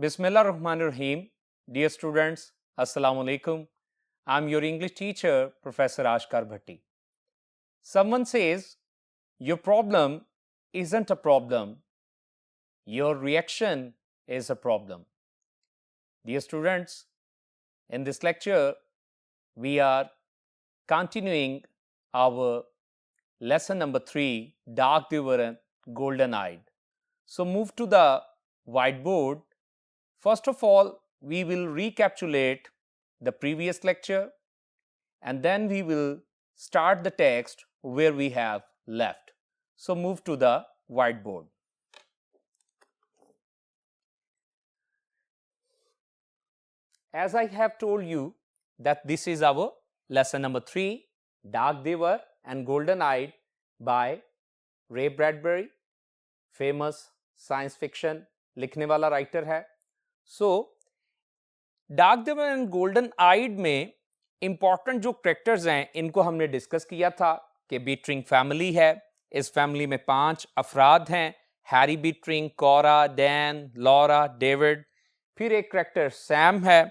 Bismillahirrahmanirrahim. Dear students, Assalamu alaikum. I'm your English teacher, Professor Ashkar Bhatti. Someone says, your problem isn't a problem, your reaction is a problem. Dear students, in this lecture, we are continuing our lesson number 3, Dark River and Golden Eyed. So move to the whiteboard. First of all, we will recapitulate the previous lecture and then we will start the text where we have left. So move to the whiteboard. As I have told you that this is our lesson number 3, Dark River and Golden Eyed by Ray Bradbury, famous science fiction लिखने वाला writer है. So dark river and golden eyed में important जो characters हैं इनको हमने discuss किया था कि बीटरिंग फैमिली है. इस फैमिली में 5 अफराद हैं, हैरी बीटरिंग, कोरा, डैन, लॉरा, डेविड. फिर एक कैरेक्टर सैम है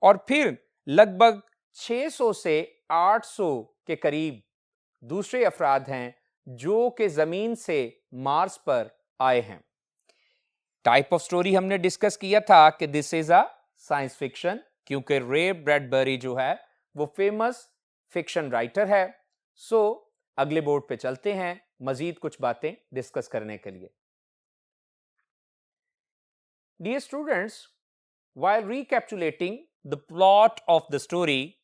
और फिर लगभग 600 से 800 के करीब दूसरे अफराद हैं जो कि जमीन से मार्स पर आए हैं. टाइप ऑफ स्टोरी हमने डिस्कस किया था कि this is a science fiction, क्योंकि रे ब्रैडबरी जो है वो फेमस फिक्शन राइटर है. सो अगले बोर्ड पे चलते हैं मजीद कुछ बातें डिस्कस करने के लिए. Dear students, while recapitulating the plot of the story,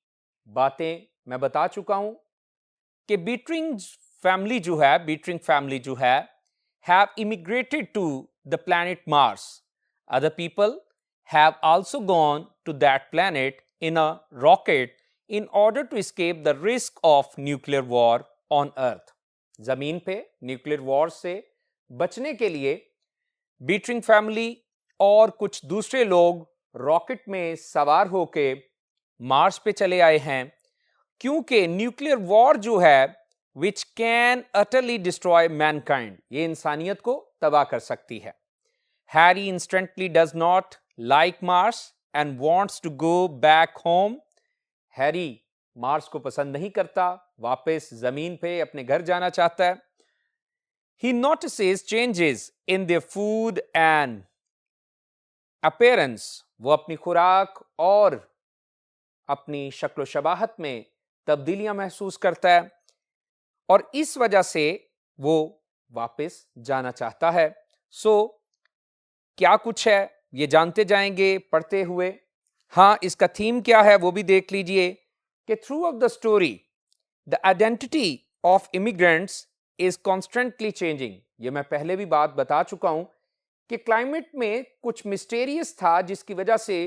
बातें मैं बता चुका हूं कि बीटरिंग फैमिली जो है have immigrated to the planet Mars. Other people have also gone to that planet in a rocket in order to escape the risk of nuclear war on Earth. जमीन पे न्यूक्लियर वॉर से बचने के लिए बीटरिंग family और कुछ दूसरे लोग रॉकेट में सवार होके मार्स पे चले आए हैं, क्योंकि न्यूक्लियर वॉर जो है which can utterly destroy mankind, ये इंसानियत को तबाह कर सकती है. Harry instantly does not like Mars and wants to go back home. Harry Mars को पसंद नहीं करता, वापस जमीन पे अपने घर जाना चाहता है. He notices changes in their food and appearance. वो अपनी खुराक और अपनी शक्ल शबाहत में तब्दीलियां महसूस करता है और इस वजह से वो वापस जाना चाहता है. सो क्या कुछ है ये जानते जाएंगे पढ़ते हुए. हाँ, इसका थीम क्या है वो भी देख लीजिए कि through out the story the identity of immigrants is constantly changing. ये मैं पहले भी बात बता चुका हूं कि क्लाइमेट में कुछ मिस्टेरियस था जिसकी वजह से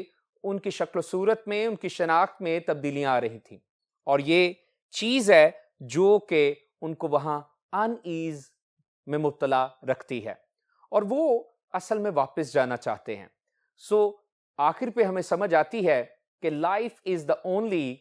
उनकी शक्ल सूरत में, उनकी शनाख्त में तब्दीलियां आ रही थी और ये चीज है जो कि उनको वहां अनईज में मुब्तला रखती है और वो असल में वापस जाना चाहते हैं. सो आखिर पे हमें समझ आती है कि life is the only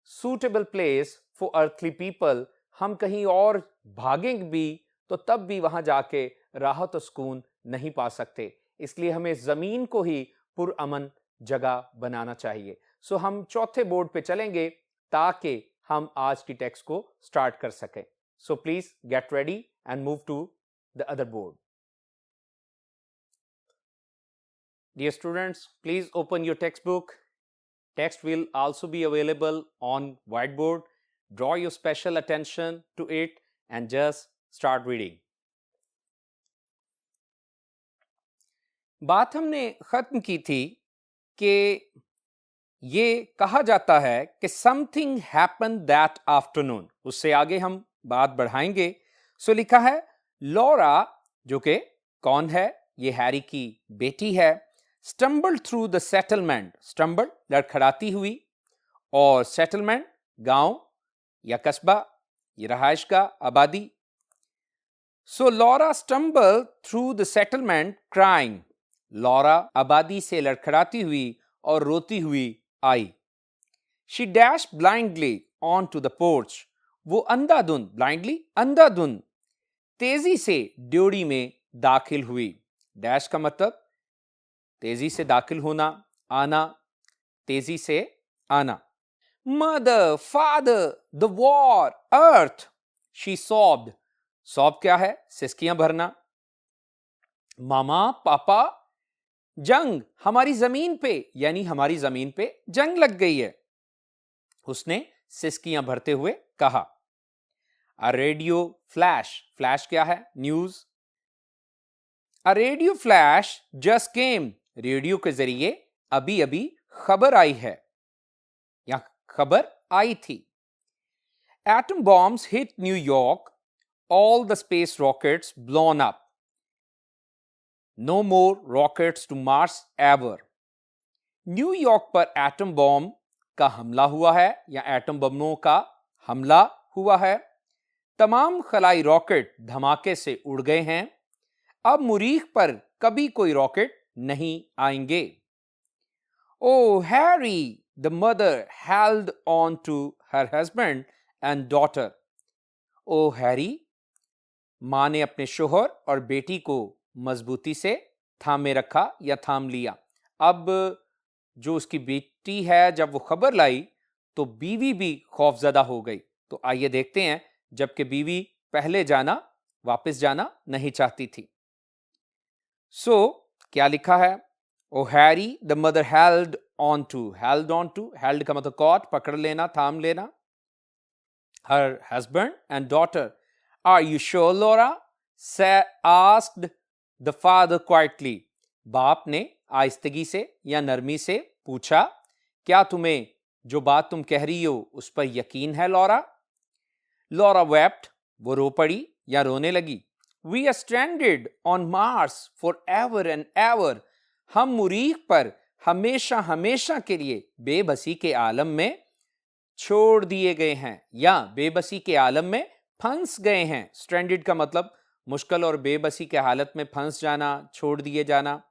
suitable place for earthly people. हम कहीं और भागेंगे भी तो तब भी वहां जाके राहत और सुकून नहीं पा सकते, इसलिए हमें जमीन को ही पुरअमन जगह बनाना चाहिए. सो हम चौथे बोर्ड पे चलेंगे ताकि हम आज की टेक्स्ट को स्टार्ट कर सकें. So please get ready and move to the other board. Dear students, please open your text book. Text will also be available on whiteboard. Draw your special attention to it and just start reading. बात हमने खत्म की थी कि ये कहा जाता है कि something happened that afternoon. उससे आगे हम बात बढ़ाएंगे. सो लिखा है लॉरा, जो कि कौन है, ये हैरी की बेटी है, stumbled through the settlement. stumbled लड़खड़ाती हुई और settlement गांव या कस्बा, ये रहायश का आबादी. So Laura stumbled through the settlement crying. Laura आबादी से लड़खड़ाती हुई और रोती हुई आई. She dashed blindly onto the porch. वो अंधाधुंध, blindly अंधाधुंध, तेजी से ड्योढ़ी में दाखिल हुई. डैश का मतलब तेजी से दाखिल होना, आना, तेजी से आना। Mother, father, the war, Earth, she sobbed. Sob क्या है? सिसकियां भरना। मामा, पापा, जंग, हमारी जमीन पे, यानी हमारी जमीन पे जंग लग गई है, उसने सिसकियां भरते हुए कहा। अ रेडियो फ्लैश, फ्लैश क्या है? News. A radio flash just came, radio के जरिए अभी अभी खबर आई है या खबर आई थी। Atom bombs hit New York, all the space rockets blown up, no more rockets to Mars ever. New York पर एटम बॉम्ब का हमला हुआ है या एटम बमों का हमला हुआ है। तमाम खलाई रॉकेट धमाके से उड़ गए हैं। अब मुरीख पर कभी कोई रॉकेट नहीं आएंगे। Oh Harry, the mother held on to her husband and daughter. Oh Harry, मां ने अपने शोहर और बेटी को मजबूती से थामे रखा या थाम लिया। अब जो उसकी बेटी है, जब वो खबर लाई तो बीवी भी खौफजदा हो गई। तो आइए देखते हैं, जबकि बीवी पहले जाना, वापस जाना नहीं चाहती थी। सो क्या लिखा है? Oh Harry, the mother held on to, held on to, held का मतलब कॉट, पकड़ लेना, थाम लेना। Her husband and daughter. Are you sure Laura? Asked the father quietly. बाप ने आहिस्तगी से या नरमी से पूछा, क्या तुम्हें जो बात तुम कह रही हो उस पर यकीन है लॉरा? लॉरा वेप्ट, वो रो पड़ी या रोने लगी। We are stranded on Mars for ever and ever, हम मुरीख पर हमेशा हमेशा के लिए बेबसी के आलम में छोड़ दिए गए हैं या बेबसी के आलम में फंस गए हैं। स्ट्रैंडेड का मतलब मुश्किल और बेबसी के हालत में फंस जाना, छोड़ दिए जाना।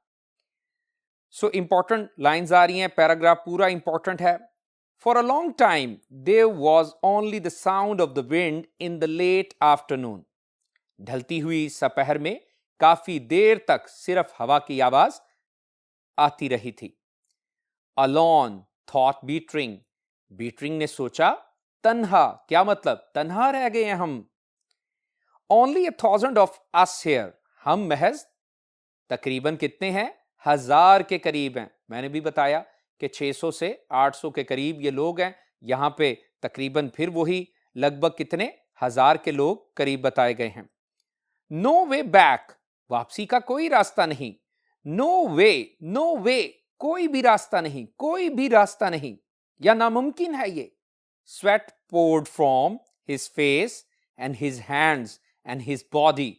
सो इंपॉर्टेंट लाइंस आ रही हैं, पैराग्राफ पूरा इंपॉर्टेंट है। For a long time there was only the sound of the wind in the late afternoon. ढलती हुई सपहर में काफी देर तक सिर्फ हवा की आवाज आती रही थी। अलोन थॉट बीटरिंग, बीटरिंग ने सोचा। तन्हा, क्या मतलब? तन्हा रह गए हैं हम। ओनली 1,000 ऑफ अस हियर, हम महज तकरीबन कितने हैं? 1000 के करीब हैं। मैंने भी बताया कि 600 से 800 के करीब ये लोग हैं। यहां पे तकरीबन फिर वही लगभग कितने 1000 के लोग करीब बताए गए हैं। नो वे बैक, वापसी का कोई रास्ता नहीं। नो वे, नो वे, कोई भी रास्ता नहीं, कोई भी रास्ता नहीं या नामुमकिन है ये। Sweat poured from his face and his hands and his body,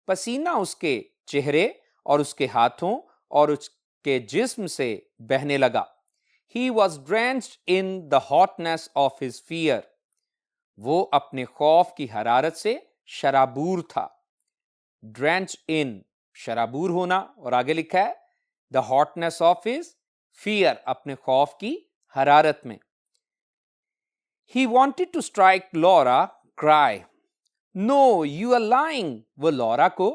पसीना उसके चेहरे और उसके हाथों और उसके जिस्म से बहने लगा। He was drenched in the hotness of his fear, वो अपने खौफ की हरारत से शराबूर था। Drenched in, शराबूर होना, और आगे लिखा है the hotness of his fear, अपने खौफ की हरारत में। He wanted to strike Laura, cry, No, you are lying, वो लॉरा को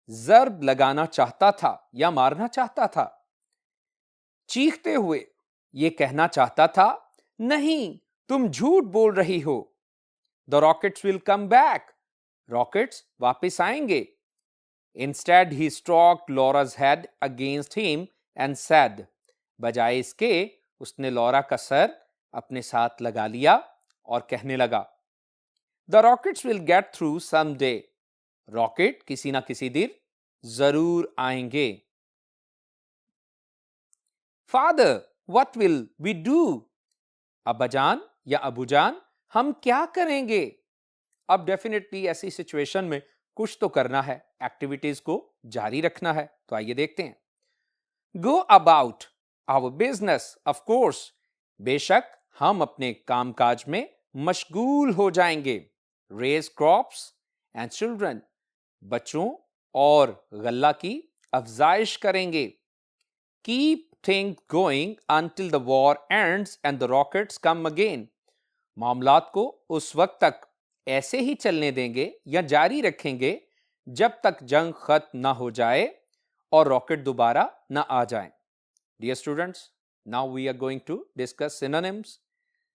जर्ब लगाना चाहता था या मारना चाहता था। चीखते हुए ये कहना चाहता था, नहीं, तुम झूठ बोल रही हो। The rockets will come back, rockets वापस आएंगे। Instead, he stroked Laura's head against him and said, बजाय इसके उसने लॉरा का सर अपने साथ लगा लिया और कहने लगा, The rockets will get through someday, rocket किसी ना किसी दिन जरूर आएंगे। Father, what will we do? अब्बाजान या अबूजान, हम क्या करेंगे? अब डेफिनेटली ऐसी सिचुएशन में कुछ तो करना है, एक्टिविटीज को जारी रखना है। तो आइए देखते हैं। Go about our business, of course, बेशक हम अपने कामकाज में मशगूल हो जाएंगे। Raise crops and children, बच्चों और गल्ला की अफजाइश करेंगे। Keep things going until the war ends and the rockets come again, मामलात को उस वक्त तक ऐसे ही चलने देंगे या जारी रखेंगे जब तक जंग खत्म ना हो जाए और रॉकेट दोबारा ना आ जाए। Dear students, now we are going to discuss synonyms.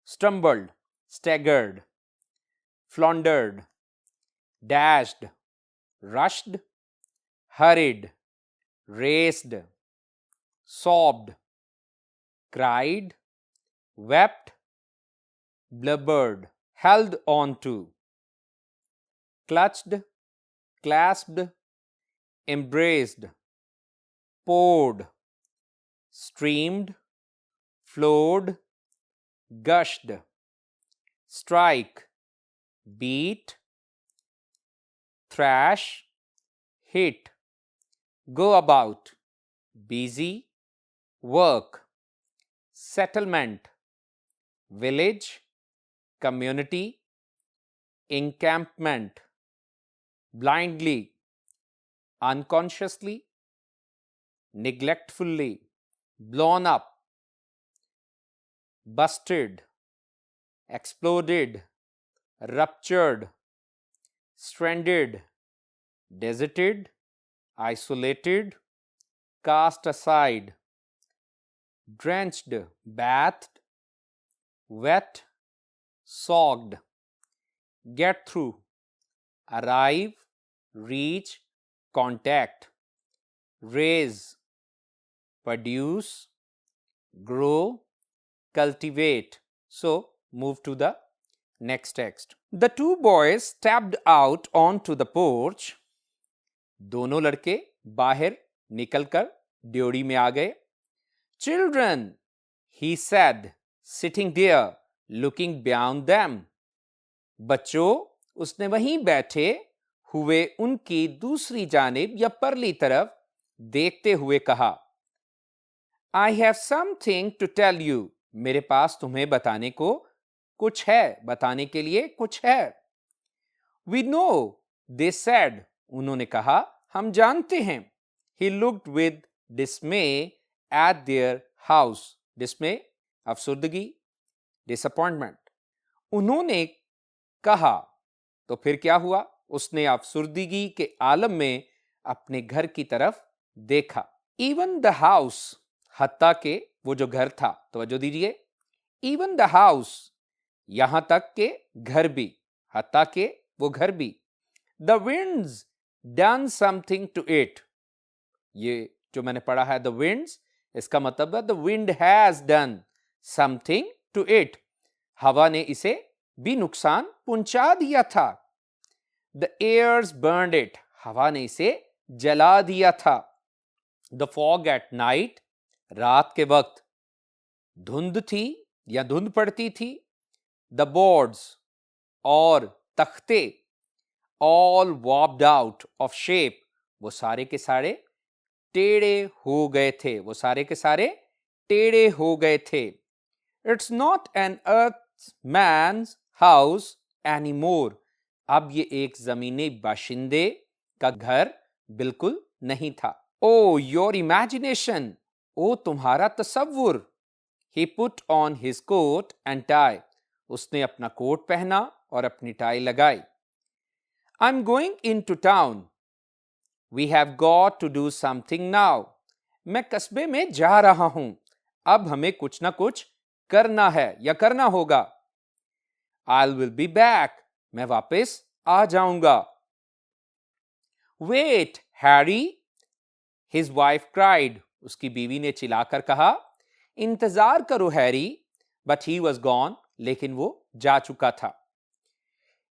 Stumbled, staggered, floundered, dashed, rushed, hurried, raced, sobbed, cried, wept, blubbered, held on to, clutched, clasped, embraced, poured, streamed, flowed, gushed, strike, beat, thrash, hit, go about, busy, work, settlement, village, community, encampment, blindly, unconsciously, neglectfully, blown up, busted, exploded, ruptured, stranded, deserted, isolated, cast aside, drenched, bathed, wet, sogged, get through, arrive, reach, contact, raise, produce, grow, cultivate. So, move to the next text. The two boys stepped out onto the porch. दोनों लड़के बाहर निकलकर ड्योढ़ी में आ गए. Children, he said, sitting there, looking beyond them. बच्चों, उसने वहीं बैठे हुए उनकी दूसरी जानिब या परली तरफ देखते हुए कहा. I have something to tell you. मेरे पास तुम्हें बताने को कुछ है, बताने के लिए कुछ है. We know, they said. उन्होंने कहा, हम जानते हैं. He looked with dismay at their house. Dismay, अफसुर्दगी, disappointment. उन्होंने कहा, तो फिर क्या हुआ? उसने अफसुर्दगी के आलम में अपने घर की तरफ देखा. Even the house, हत्ता के वो जो घर था, तवज्जो दीजिए. Even the house, यहां तक के घर भी, हत्ता के वो घर भी. The winds done something to it. ये जो मैंने पढ़ा है the winds, इसका मतलब है the wind has done something to it. हवा ने इसे भी नुकसान पहुंचा दिया था. The airs burned it. हवा ने इसे जला दिया था. The fog at night, रात के वक्त धुंध थी या धुंध पड़ती थी. The boards, और तख्ते, all warped out of shape, वो सारे के सारे टेढ़े हो गए थे. वो सारे के सारे टेढ़े हो गए थे. It's not an earthman's house anymore. अब ये एक जमीनी बाशिंदे का घर बिल्कुल नहीं था. Oh, your imagination. ओ तुम्हारा तसव्वुर. He put on his coat and tie. उसने अपना कोट पहना और अपनी टाई लगाई. I'm going into town. We have got to do something now. मैं कस्बे में जा रहा हूं. अब हमें कुछ ना कुछ करना है या करना होगा. I will be back. मैं वापस आ जाऊंगा. Wait, Harry. His wife cried. उसकी बीवी ने चिल्लाकर कहा. इंतजार करो Harry. But he was gone. लेकिन वो जा चुका था.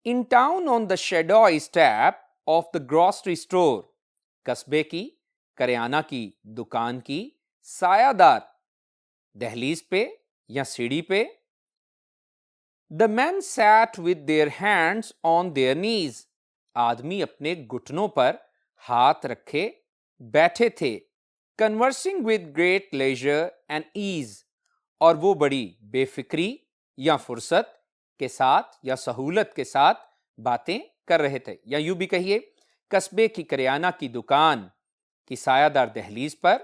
In town on the shadowy step of the grocery store. कस्बे की करियाना की दुकान की सायादार दहलीज पे या सीढ़ी पे. The men sat with their hands on their knees. आदमी अपने घुटनों पर हाथ रखे बैठे थे. Conversing with great leisure and ease. और वो बड़ी बेफिक्री या फुर्सत के साथ या सहूलत के साथ बातें कर रहे थे. या यूं भी कहिए, कस्बे की करियाना की दुकान की सायादार दहलीज पर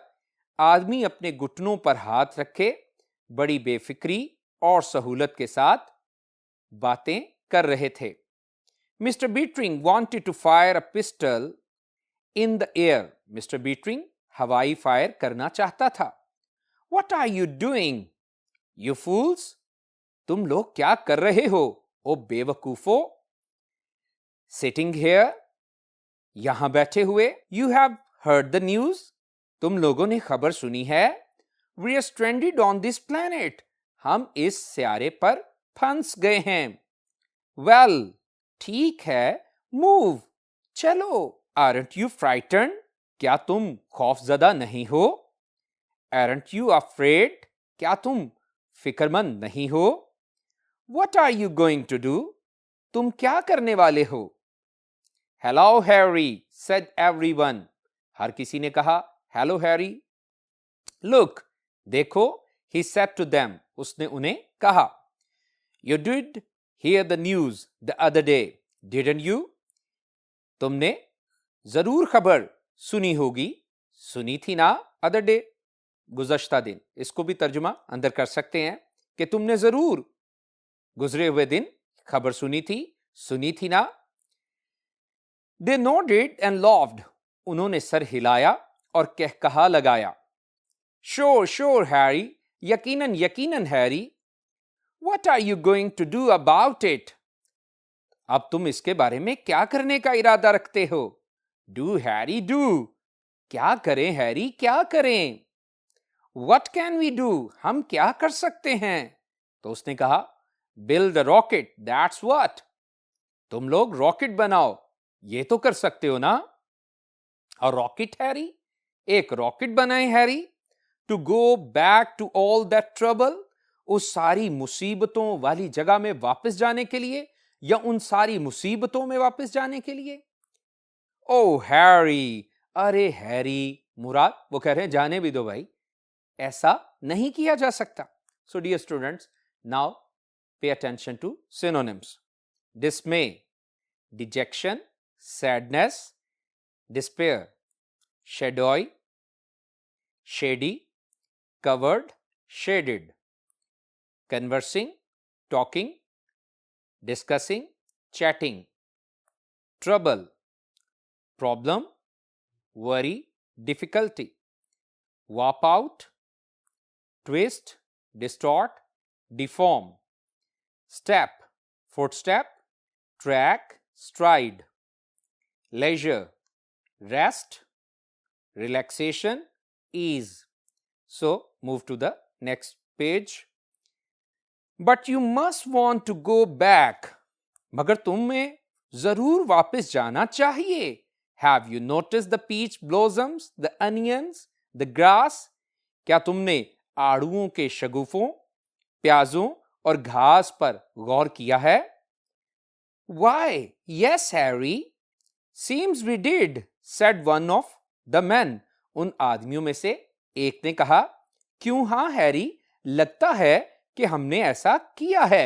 आदमी अपने घुटनों पर हाथ रखे बड़ी बेफिक्री और सहूलत के साथ बातें कर रहे थे. Mr. Beetring wanted to fire a pistol in the air. Mr. Beetring हवाई फायर करना चाहता था. What are you doing? You fools! तुम लोग क्या कर रहे हो, ओ बेवकूफो? Sitting here, यहां बैठे हुए. You have heard the news? तुम लोगों ने खबर सुनी है? We are stranded on this planet. हम इस स्यारे पर फंस गए हैं. Well, ठीक है. Move. चलो. Aren't you frightened? क्या तुम खौफजदा नहीं हो? Aren't you afraid? क्या तुम फिक्रमंद नहीं हो? What are you going to do? तुम क्या करने वाले हो? Hello, Harry, said everyone. हर किसी ने कहा, Hello, Harry. Look, देखो, he said to them. उसने उन्हें कहा, You did hear the news the other day, didn't you? तुमने जरूर खबर सुनी होगी, सुनी थी ना? Other day, गुज़श्ता दिन. इसको भी तर्जुमा अंदर कर सकते हैं कि तुमने जरूर गुजरे हुए दिन खबर सुनी थी ना? They nodded and laughed. उन्होंने सर हिलाया और कहकहा लगाया. Sure, Harry. यकीनन, Harry. What are you going to do about it? अब तुम इसके बारे में क्या करने का इरादा रखते हो? Do, Harry, do. क्या करें, हैरी, क्या करें? What can we do? हम क्या कर सकते हैं? तो उसने कहा, Build a rocket, that's what. तुम लोग रॉकेट बनाओ, ये तो कर सकते हो ना? और रॉकेट, हैरी? एक रॉकेट बनाए, Harry, to go back to all that trouble, उस सारी मुसीबतों वाली जगह में वापस जाने के लिए, या उन सारी मुसीबतों में वापस जाने के लिए? ओ हैरी, अरे हैरी, मुराद वो कह रहे हैं जाने भी दो भाई, ऐसा नहीं किया जा सकता. So dear students, now pay attention to synonyms. dismay, dejection, sadness, despair, shadowy, shady, covered, shaded, conversing, talking, discussing, chatting, trouble, problem, worry, difficulty, warp out, twist, distort, deform, step, footstep, track, stride, leisure, rest, relaxation, ease. So move to the next page. But you must want to go back. मगर तुम्हें जरूर वापस जाना चाहिए. Have you noticed the peach blossoms, the onions, the grass? क्या तुमने आड़ुओं के शगुफों, प्याजों और घास पर गौर किया है? Why, yes, Harry. Seems we did, said one of the men. उन आदमियों में से एक ने कहा, क्यों हाँ हैरी, लगता है कि हमने ऐसा किया है.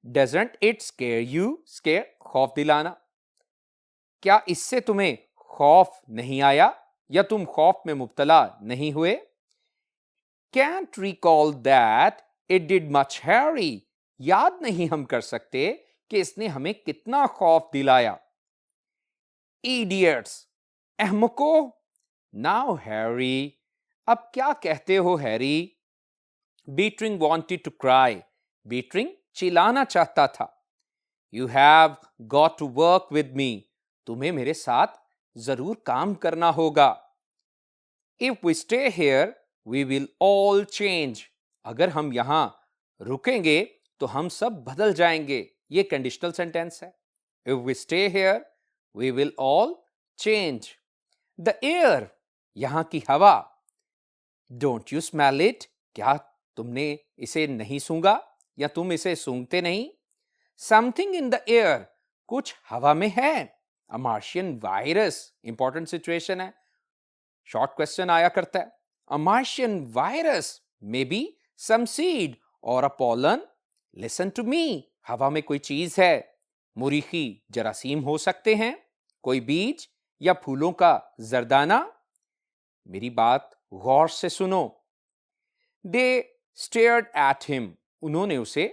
Doesn't it scare you? Scare, खौफ दिलाना. क्या इससे तुम्हें खौफ नहीं आया, या तुम खौफ में मुब्तला नहीं हुए? Can't recall that it did much, Harry. याद नहीं हम कर सकते कि इसने हमें कितना खौफ दिलाया. Idiots, अहमको. Now, Harry. अब क्या कहते हो, Harry? Beatrice wanted to cry. Beatrice चिल्लाना चाहता था. You have got to work with me. तुम्हें मेरे साथ जरूर काम करना होगा. If we stay here, we will all change. अगर हम यहां रुकेंगे तो हम सब बदल जाएंगे. ये कंडीशनल सेंटेंस है. If we stay here, we will all change. The air, यहां की हवा. Don't you smell it? क्या तुमने इसे नहीं सूंघा, या तुम इसे सूंघते नहीं? Something in the air, कुछ हवा में है. A Martian virus, important situation है, शॉर्ट क्वेश्चन आया करता है. A Martian virus, maybe some seed or a pollen. Listen to me, हवा में कोई चीज है. मुरीखी जरासीम हो सकते हैं, कोई बीज या फूलों का जरदाना. मेरी बात गौर से सुनो. They stared at him. उन्होंने उसे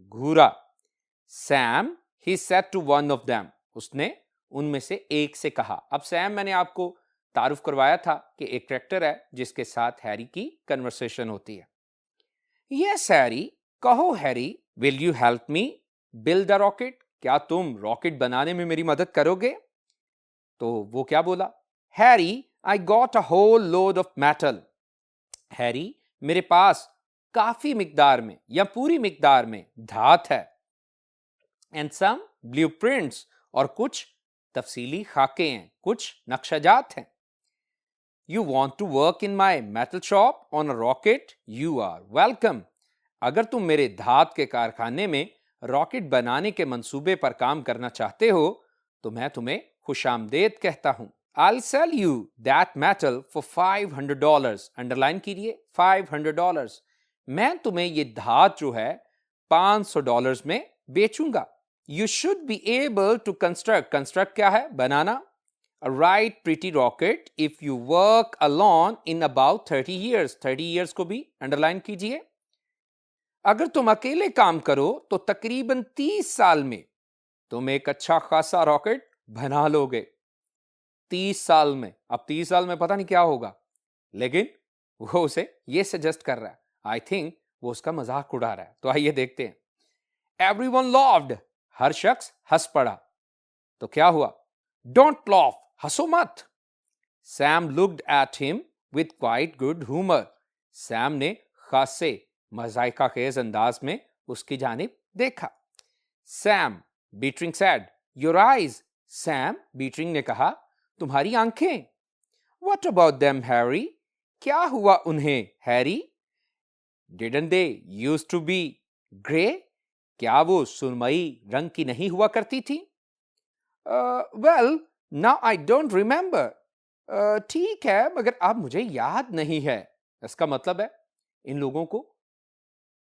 घूरा. Sam, he said to one of them. उसने उनमें से एक से कहा. अब सैम मैंने आपको तारुफ करवाया था कि एक ट्रैक्टर है जिसके साथ हैरी की कन्वर्सेशन होती है। यस हैरी, कहो Harry, will you help me build the rocket? क्या तुम रॉकेट बनाने में मेरी मदद करोगे? तो वो क्या बोला? Harry, I got a whole load of metal. Harry, मेरे पास काफी मिकदार में या पूरी मिकदार में धात है। एंड सम ब्लूप्रिंट्स, और कुछ तफसीली खाके हैं, कुछ नक्शाजात हैं। You want to work in my metal shop on a rocket? You are welcome. अगर तुम मेरे धात के कारखाने में रॉकेट बनाने के मंसूबे पर काम करना चाहते हो तो मैं तुम्हें खुशामदेद कहता हूं। I'll sell you that metal for $500। Underline कीजिए, $500। मैं तुम्हें ये धात जो है $500 में बेचूंगा। You should be able to construct क्या है? बनाना। A right pretty rocket if you work alone in about 30 years। 30 years को भी अंडरलाइन कीजिए। अगर तुम अकेले काम करो तो तकरीबन 30 साल में तुम एक अच्छा खासा रॉकेट बना लोगे। 30 साल में। अब 30 साल में पता नहीं क्या होगा, लेकिन वो उसे ये सजेस्ट कर रहा है। आई थिंक वो उसका मजाक उड़ा रहा है। तो आइए देखते हैं। एवरीवन लॉफ्ड, हर शख्स हंस पड़ा। तो क्या हुआ? डोंट लॉफ, हंसो मत। Sam looked at him with quite good humour. Sam ने खासे मजाइका खेज अंदाज में उसकी जानिब देखा। Sam Bittering said, your eyes. Sam Bittering ने कहा, तुम्हारी आंखें। What about them, Harry? क्या हुआ उन्हें, Harry? Didn't they used to be grey? क्या वो सुरमई रंग की नहीं हुआ करती थी? Well, now I don't remember। ठीक है, मगर अब मुझे याद नहीं है। इसका मतलब है इन लोगों को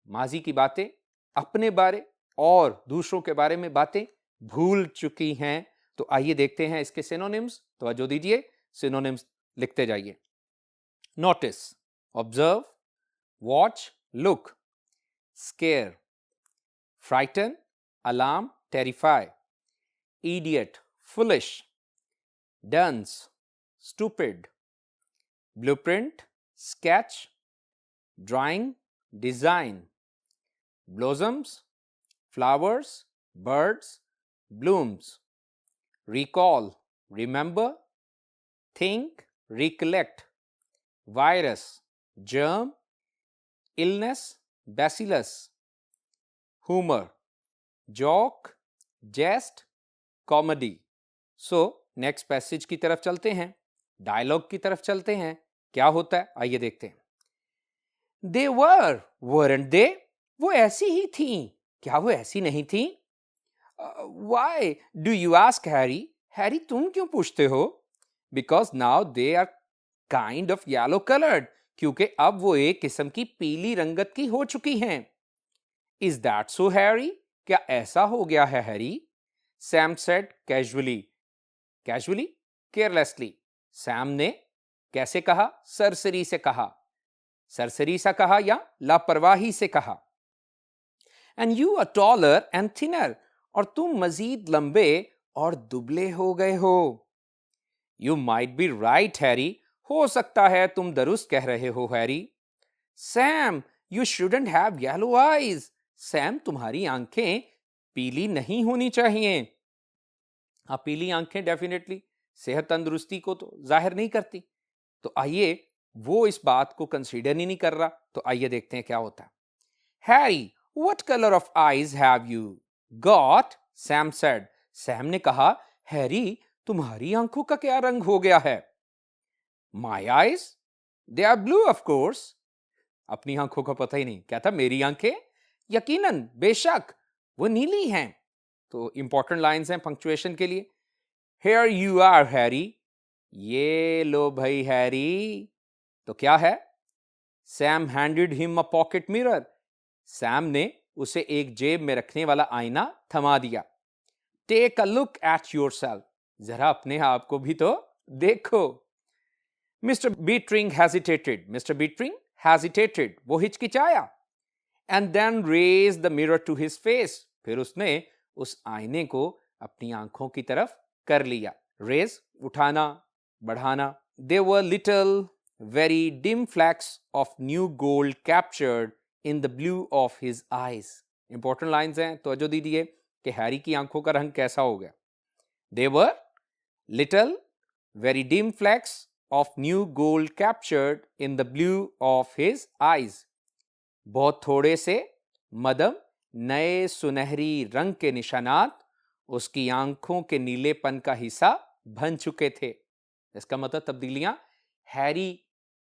माजी की बातें, अपने बारे और दूसरों के बारे में बातें भूल चुकी हैं। तो आइए देखते हैं इसके सिनोनिम्स। तवज्जो दीजिए, सिनोनिम्स लिखते जाइए। Notice, observe, watch, look. Scare, frighten, alarm, terrify. Idiot, foolish. Dunce, stupid. Blueprint, sketch. Drawing, design. Blossoms, flowers, birds, blooms। recall, remember। think, recollect। virus, germ। illness, bacillus। humor, joke, jest, comedy। So next passage की तरफ चलते हैं, dialogue की तरफ चलते हैं। क्या होता है आइए देखते हैं। They were, weren't they? वो ऐसी ही थीं, क्या वो ऐसी नहीं थीं? Why do you ask, Harry? Harry तुम क्यों पूछते हो? Because now they are kind of yellow colored। क्योंकि अब वो एक किस्म की पीली रंगत की हो चुकी हैं। Is that so, Harry? क्या ऐसा हो गया है Harry? Sam said casually। Casually, carelessly। Sam ने कैसे कहा? सरसरी से कहा। सरसरी सा कहा या लापरवाही से कहा। And you are taller and thinner। और तुम मजीद लंबे और दुबले हो गए हो। You might be right, Harry। हो सकता है तुम दुरुस्त कह रहे हो Harry. Sam, you shouldn't have yellow eyes। Sam, तुम्हारी आंखें पीली नहीं होनी चाहिए। हाँ, पीली आंखें डेफिनेटली सेहत तंदुरुस्ती को तो जाहिर नहीं करती। तो आइए, वो इस बात को कंसीडर ही नहीं कर रहा। तो आइए देखते हैं क्या होता है। Harry, what color of eyes have you got? Sam said। Sam ने कहा, हैरी तुम्हारी आंखों का क्या रंग हो गया है? My eyes? They are blue, of course। अपनी आंखों का पता ही नहीं। क्या था? मेरी आंखें? यकीनन, बेशक, वो नीली हैं। तो इंपॉर्टेंट लाइंस हैं पंक्चुएशन के लिए। Here you are, Harry. ये लो भाई हैरी। तो क्या है? Sam handed him a pocket mirror। Sam ने उसे एक जेब में रखने वाला आईना थमा दिया। Take a look at yourself। जरा अपने आप को भी तो देखो। Mr. Beetring hesitated। Mr. Beetring hesitated। वो हिचकिचाया। And then raised the mirror to his face। फिर उसने उस आईने को अपनी आंखों की तरफ कर लिया। Raise, उठाना, बढ़ाना, there were little, very dim flecks of new gold captured in the blue of his eyes. Important lines हैं, तवज्जो दीजिए कि हैरी की आंखों का रंग कैसा हो गया. There were little, very dim flecks of new gold captured in the blue of his eyes. बहुत थोड़े से मदम नए सुनहरी रंग के निशानात उसकी आंखों के नीलेपन का हिस्सा बन चुके थे. इसका मतलब तब्दीलियां हैरी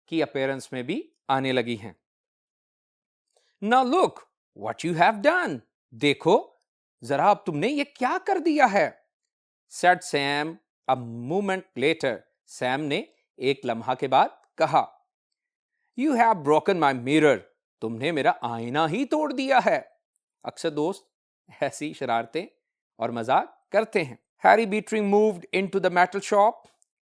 की अपीयरेंस में भी आने लगी हैं. Now look what you have done. देखो जरा अब तुमने ये क्या कर दिया है. said Sam a moment later. Sam ने एक लम्हा के बाद कहा. You have broken my mirror. तुमने मेरा आईना ही तोड़ दिया है. अक्सर दोस्त ऐसी शरारतें और मजाक करते हैं. Harry Beetring moved into the metal shop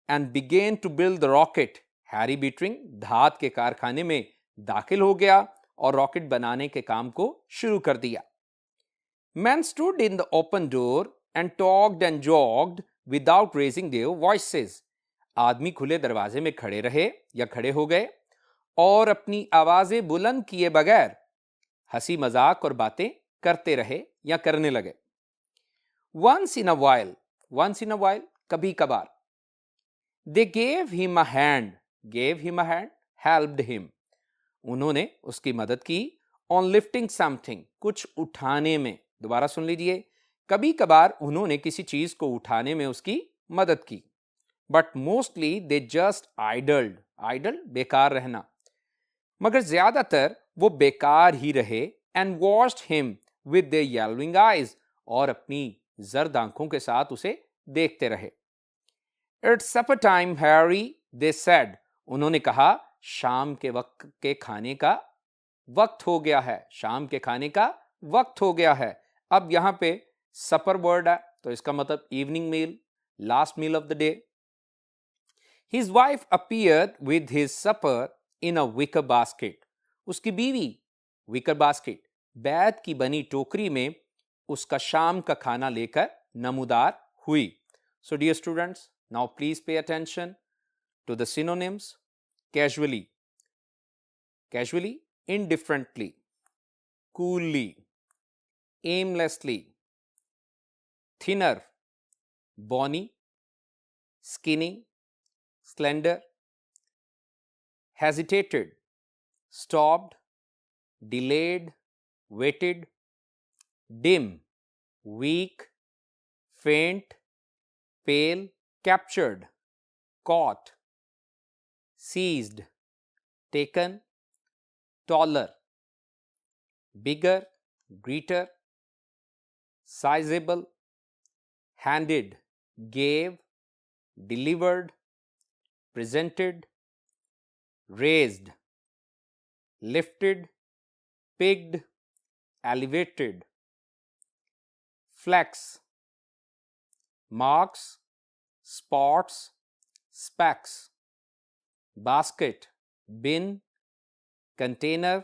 and began to build the rocket. Harry Bittering धात के कारखाने में दाखिल हो गया और रॉकेट बनाने के काम को शुरू कर दिया. Men stood in the open door and talked and jogged without raising their voices. आदमी खुले दरवाजे में खड़े रहे या खड़े हो गए और अपनी आवाजें बुलंद किए बगैर हंसी मजाक और बातें करते रहे या करने लगे. Once in a while, कभी कभार. They gave him a hand, helped him. उन्होंने उसकी मदद की. On lifting something, कुछ उठाने में. दोबारा सुन लीजिए. कभी कभार उन्होंने किसी चीज को उठाने में उसकी मदद की. But mostly they just idled, बेकार रहना. मगर ज्यादातर वो बेकार ही रहे. And watched him with their yellowing eyes, और अपनी जर्द आंखों के साथ उसे देखते रहे. It's supper time, Harry, they said. उन्होंने कहा शाम के वक्त के खाने का वक्त हो गया है. शाम के खाने का वक्त हो गया है. अब यहां पे सपर वर्ड है तो इसका मतलब evening meal, last meal of the day. His wife appeared with his supper in a wicker basket. उसकी बीवी wicker basket, बैत की बनी टोकरी में उसका शाम का खाना लेकर नमूदार हुई. So dear students, now please pay attention to the synonyms. Casually, indifferently, coolly, aimlessly, thinner, bony, skinny, slender, hesitated, stopped, delayed, waited, dim, weak, faint, pale, captured, caught, seized, taken, taller, bigger, greater, sizable, handed, gave, delivered, presented, raised, lifted, picked, elevated, flex, marks, spots, specks, basket, bin, container,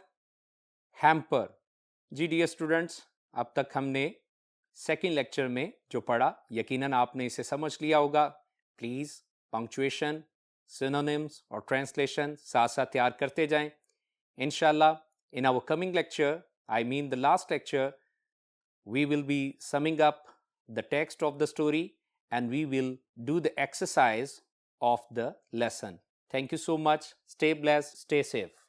hamper. Ji dear students, अब तक हमने second lecture में जो पढ़ा यकीनन आपने इसे समझ लिया होगा. प्लीज पंक्चुएशन, सिनोनिम्स और ट्रांसलेशन साथ साथ तैयार करते जाएं. इंशाल्लाह in our coming lecture, I mean the last lecture, we will be summing up the text of the story and we will do the exercise of the lesson. Thank you so much. Stay blessed, stay safe.